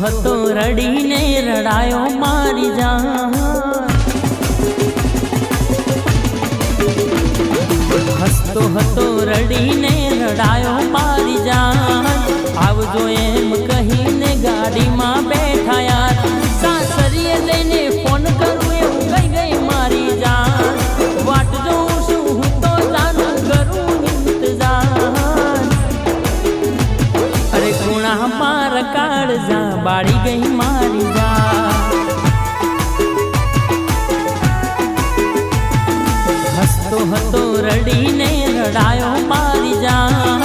હતો રડીને રડાયો મારી જાન, હસતો હતો રડીને રડાયો મારી જાન। આવજો એમ કહીને ગાડીમાં બેઠા યાર, સાસરીએ જઈને ફોન કરું એવું કહી ગઈ મારી જાન। વાટ જોઉં છું હું તો જાનું કરું ઇંતજાર, અરે ખૂણા માર કાળજા બાળી ગઈ મારી જાન। હસતો હતો રડીને રડાયો મારી જાન,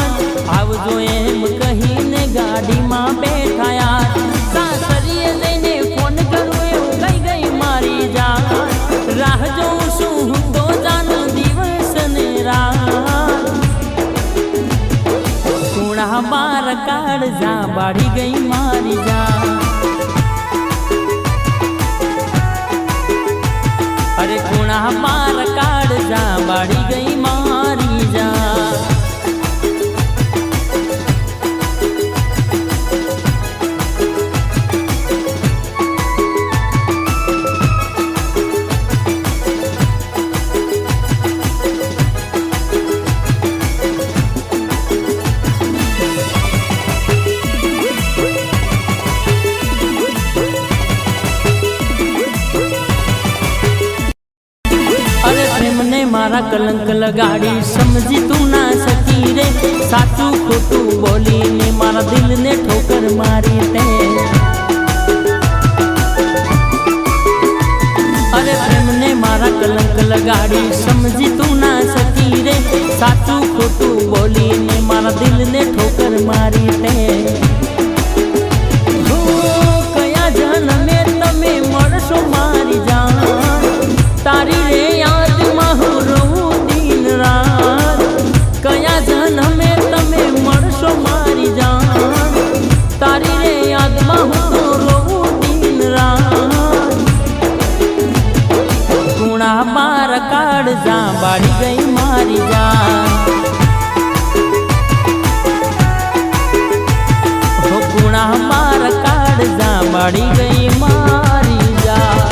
આવજો એમ કહીને ગાડીમાં બેઠા યાર, સાસરીએ જઈને ફોન કરું એવું કહી ગઈ મારી જાન। રાહ જોઉં છું હું તો જાનું દિવસ ને રાત, ખૂણા માર કાળજા બાળી ગઈ મારી જાન। અરે ખૂણા માર કાળજા બાળી ગઈ મારી જાન। मारा कलंक लगाड़ी समझी तू ना सकी रे, साचू खोटू बोली ने मारा दिल ने ठोकर मारी ते। अरे प्रेम ने मारा कलंक लगाड़ी समझी तू ना सकी रे, साचू खोटू बोली ने मारा दिल ने ठोकर मारी ते। कया जन्मे तमे मरशो मारी जान, तारी रे याद कया जन्मे तमे मरशो मारी जान, तारी रे याद में हूँ तो रोऊं दिन रात। खूणा मार काळजा बाળી गई मारी जान, हो खूणा मार काळजा बाળી गई मारी जान।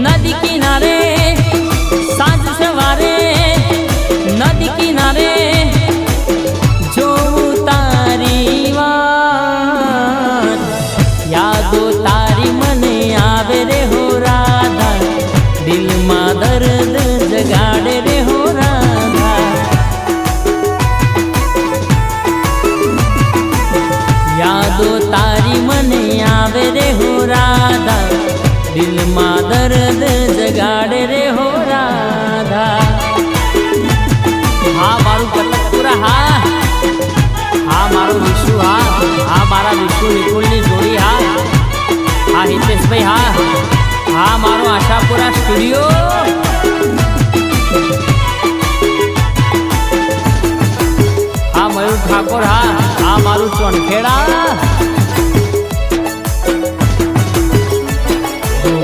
नदी किनारे सांझ सवारे, नदी किनारे जो तारी वाट, यादो तारी मने आवे रे हो राधा, दिल में दर्द जगाड़े रे हो राधा। यादो तारी मने आवे रे हो राधा, दिल में दर्द जगाड़े रे हो राधा। हाँ मारू कटकपुरा, हाँ हाँ मारू विशु, हाँ हाँ मारा विशु निकुल नी जोड़ी, हाँ हाँ हितेश भाई, हाँ हाँ मारू आशापुरा स्टूडियो। हाँ मयूर ठाकुर, हाँ हाँ मारू चौनखेड़ा।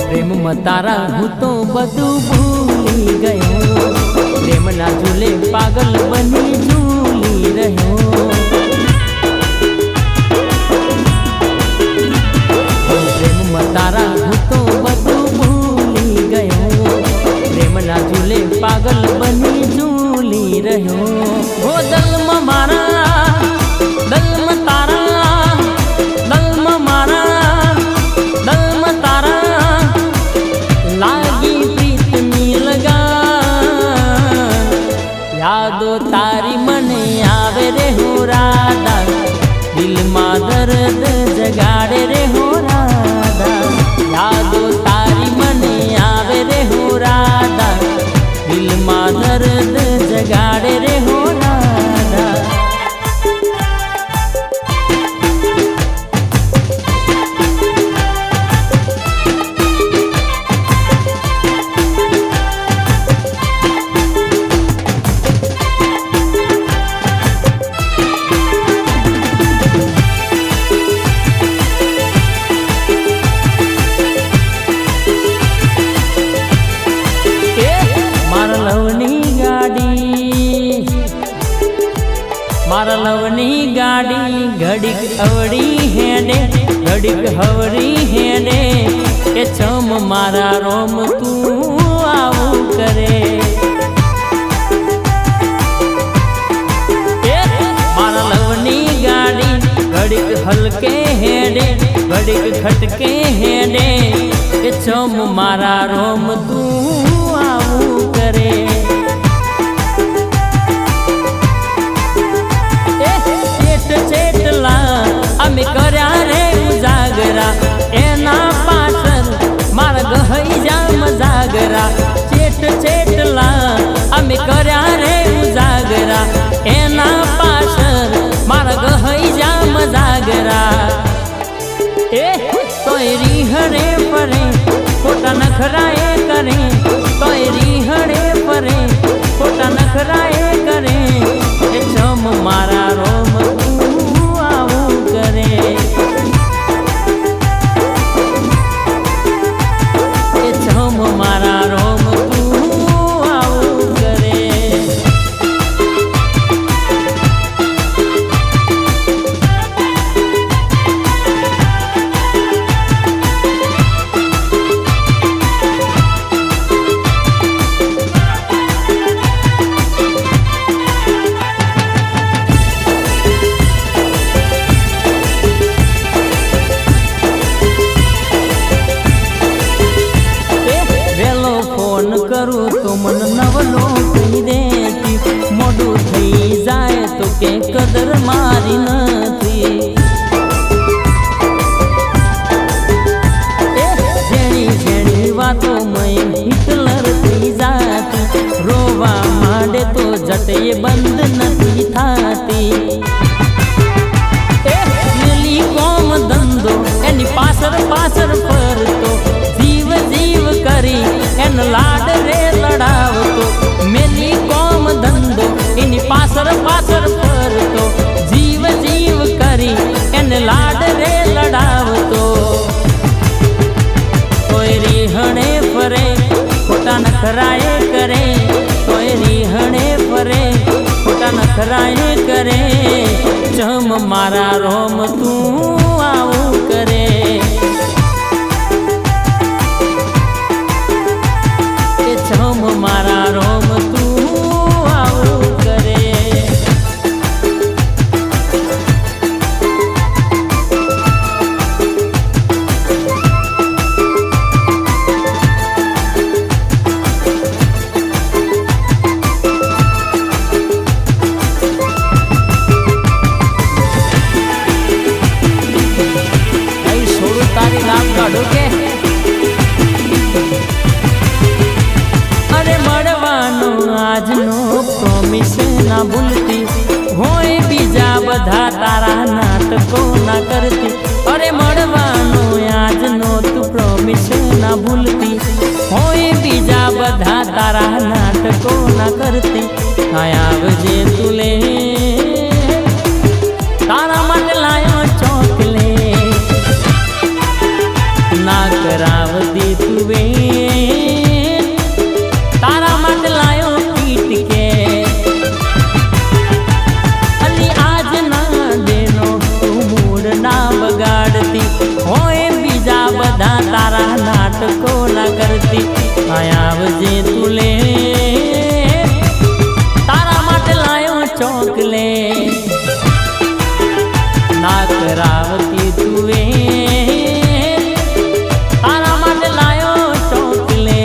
प्रेम मतारा हूँ तो बधु भूली गयो, प्रेम ना झूले पागल बनी झूली रहो। प्रेम मतारा हूँ तो बधु भूली गयो, प्रेम ना झूले पागल बनी झूली रहो। वो दल में मारा दल में तारा, दल में मारा दल में तारा, लागी प्रीतनी लगान, यादो तारी मने आवे रे हो મારા લવની ગાડી ઘડીક અવડી હેડે ઘડીક હવડી હેડે કે ચમ મારા રોમ તું આવું કરે મારા લવની ગાડી ઘડીક હલકે હેડે ઘડીક ખટકે હેડે કે ચમ મારા રોમ તું આવું કરે અમે કર્યા રે ઉજાગરા એના પાછળ મારા ગહઈ જામ જાગરા ચેટલા અમે કર્યા રે ઉજાગરા એના પાછળ મારા ગહઈ જામ જાગરા તોય રીહડે ફરે ખોટા નખરાએ કરે તોય રીહડે ફરે ખોટા નખરાએ કરે એ ચમ મારા રોમ મારા રોમ તું આવું કરે કરું તો મન નવલો કહી દેતી મોડું થઈ જાય તો કે કદર મારી નથી જેણી જેણી વાતો મય હિટલર થઈ જાતી રોવા માંડે તો જટે બંધ નથી થાતી મેલી કોમ ધંધો એની પાછળ ફરતો જીવ જીવ કરી એન લાડ રે લડાવતો મેલી કોમ ધંધો એની પાછળ ફરતો જીવ જીવ કરી એન લાડ રે લડાવતો કોઈ રીહણે ફરે ખોટા નખરાએ કરે કોઈ રીહણે ફરે ખોટા નખરાએ કરે ચમ મારા રોમ તું આવું કરે ચમ મારા રોમ તું આવું કરે છોડું તારી નામ કાઢો કે આજનો પ્રોમિસ ના ભૂલતી હોય બીજા બધા તારા નાટકો ના કરતી અરે મળવાનો આજનો તું પ્રોમિસ ના ભૂલતી હોય બીજા બધા તારા નાટકો ના કરતી આવજે તું લે તારા માટે લાયો ચોકલે ના કરાવતી તું વે તારા માટે લાયો પીટ કે અલી આજ ના દેનો તું મૂડ ના બગાડતી હોય બીજા બધા તારા નાટકો ના કરતી આવજે તું લે તારા માટે લાયો ચોકલે ના કરાવતી તું એ તારા માટે લાયો ચોકલે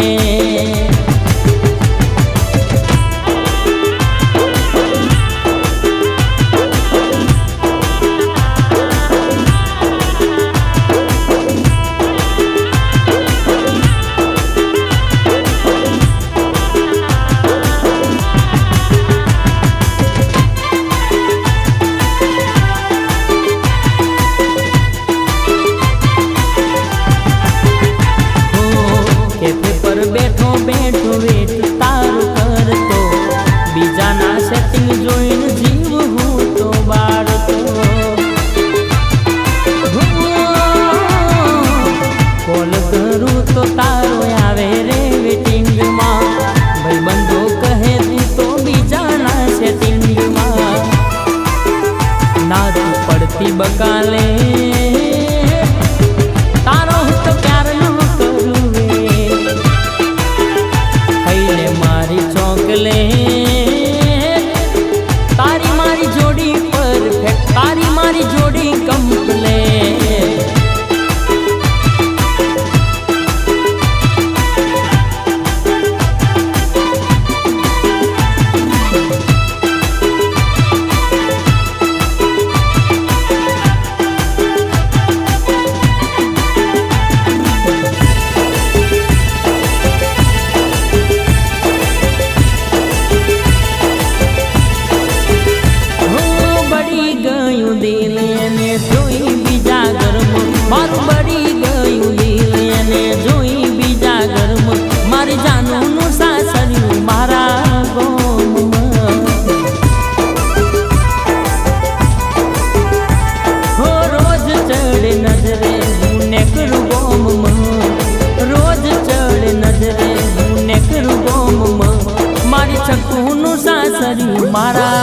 મારા